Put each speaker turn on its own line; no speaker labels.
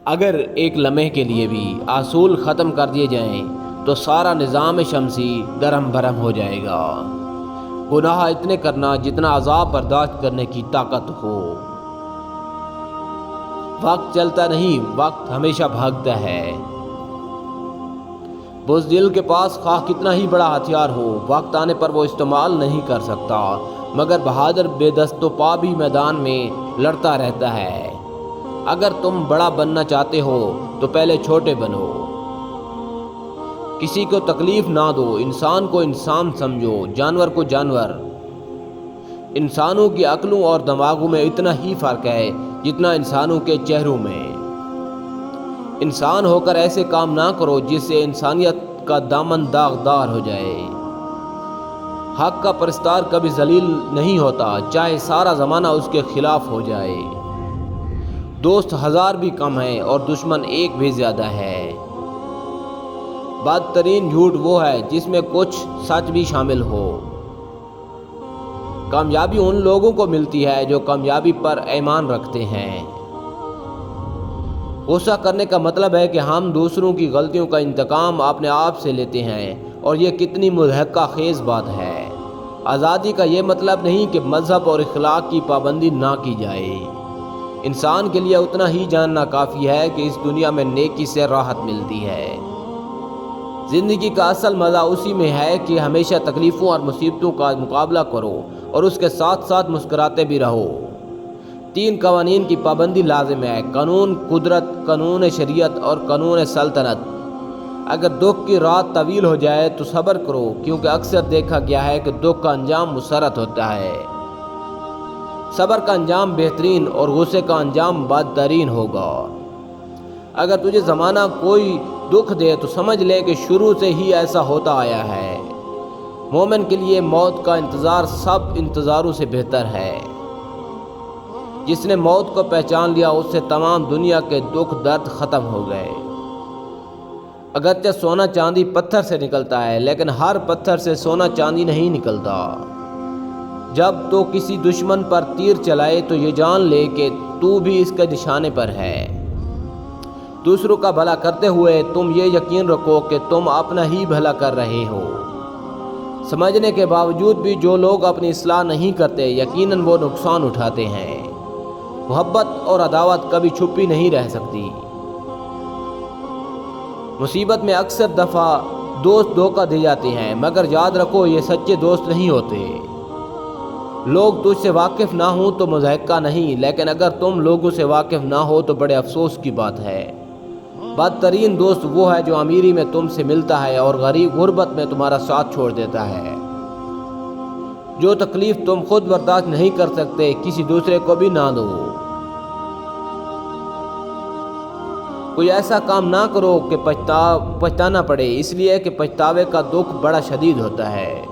اگر ایک لمحے کے لیے بھی اصول ختم کر دیے جائیں تو سارا نظام شمسی درہم برہم ہو جائے گا۔ گناہ اتنے کرنا جتنا عذاب برداشت کرنے کی طاقت ہو۔ وقت چلتا نہیں، وقت ہمیشہ بھاگتا ہے۔ بزدل کے پاس خواہ کتنا ہی بڑا ہتھیار ہو، وقت آنے پر وہ استعمال نہیں کر سکتا، مگر بہادر بے دست و پا بھی میدان میں لڑتا رہتا ہے۔ اگر تم بڑا بننا چاہتے ہو تو پہلے چھوٹے بنو۔ کسی کو تکلیف نہ دو، انسان کو انسان سمجھو، جانور کو جانور۔ انسانوں کی عقلوں اور دماغوں میں اتنا ہی فرق ہے جتنا انسانوں کے چہروں میں۔ انسان ہو کر ایسے کام نہ کرو جس سے انسانیت کا دامن داغدار ہو جائے۔ حق کا پرستار کبھی ذلیل نہیں ہوتا، چاہے سارا زمانہ اس کے خلاف ہو جائے۔ دوست 1000 بھی کم ہے اور دشمن 1 بھی زیادہ ہے۔ بدترین جھوٹ وہ ہے جس میں کچھ سچ بھی شامل ہو۔ کامیابی ان لوگوں کو ملتی ہے جو کامیابی پر ایمان رکھتے ہیں۔ غصہ کرنے کا مطلب ہے کہ ہم دوسروں کی غلطیوں کا انتقام اپنے آپ سے لیتے ہیں، اور یہ کتنی مضحکہ خیز بات ہے۔ آزادی کا یہ مطلب نہیں کہ مذہب اور اخلاق کی پابندی نہ کی جائے۔ انسان کے لیے اتنا ہی جاننا کافی ہے کہ اس دنیا میں نیکی سے راحت ملتی ہے۔ زندگی کا اصل مزہ اسی میں ہے کہ ہمیشہ تکلیفوں اور مصیبتوں کا مقابلہ کرو اور اس کے ساتھ ساتھ مسکراتے بھی رہو۔ 3 قوانین کی پابندی لازم ہے: قانون قدرت، قانون شریعت اور قانون سلطنت۔ اگر دکھ کی رات طویل ہو جائے تو صبر کرو، کیونکہ اکثر دیکھا گیا ہے کہ دکھ کا انجام مسرت ہوتا ہے۔ صبر کا انجام بہترین اور غصے کا انجام بدترین ہوگا۔ اگر تجھے زمانہ کوئی دکھ دے تو سمجھ لے کہ شروع سے ہی ایسا ہوتا آیا ہے۔ مومن کے لیے موت کا انتظار سب انتظاروں سے بہتر ہے۔ جس نے موت کو پہچان لیا اس سے تمام دنیا کے دکھ درد ختم ہو گئے۔ اگرچہ سونا چاندی پتھر سے نکلتا ہے، لیکن ہر پتھر سے سونا چاندی نہیں نکلتا۔ جب تو کسی دشمن پر تیر چلائے تو یہ جان لے کہ تو بھی اس کے نشانے پر ہے۔ دوسروں کا بھلا کرتے ہوئے تم یہ یقین رکھو کہ تم اپنا ہی بھلا کر رہے ہو۔ سمجھنے کے باوجود بھی جو لوگ اپنی اصلاح نہیں کرتے، یقیناً وہ نقصان اٹھاتے ہیں۔ محبت اور عداوت کبھی چھپی نہیں رہ سکتی۔ مصیبت میں اکثر دفعہ دوست دھوکہ دے جاتے ہیں، مگر یاد رکھو یہ سچے دوست نہیں ہوتے۔ لوگ تجھ سے واقف نہ ہوں تو مضحکہ نہیں، لیکن اگر تم لوگوں سے واقف نہ ہو تو بڑے افسوس کی بات ہے۔ بدترین دوست وہ ہے جو امیری میں تم سے ملتا ہے اور غربت میں تمہارا ساتھ چھوڑ دیتا ہے۔ جو تکلیف تم خود برداشت نہیں کر سکتے، کسی دوسرے کو بھی نہ دو۔ کوئی ایسا کام نہ کرو کہ پچھتانا پڑے، اس لیے کہ پچھتاوے کا دکھ بڑا شدید ہوتا ہے۔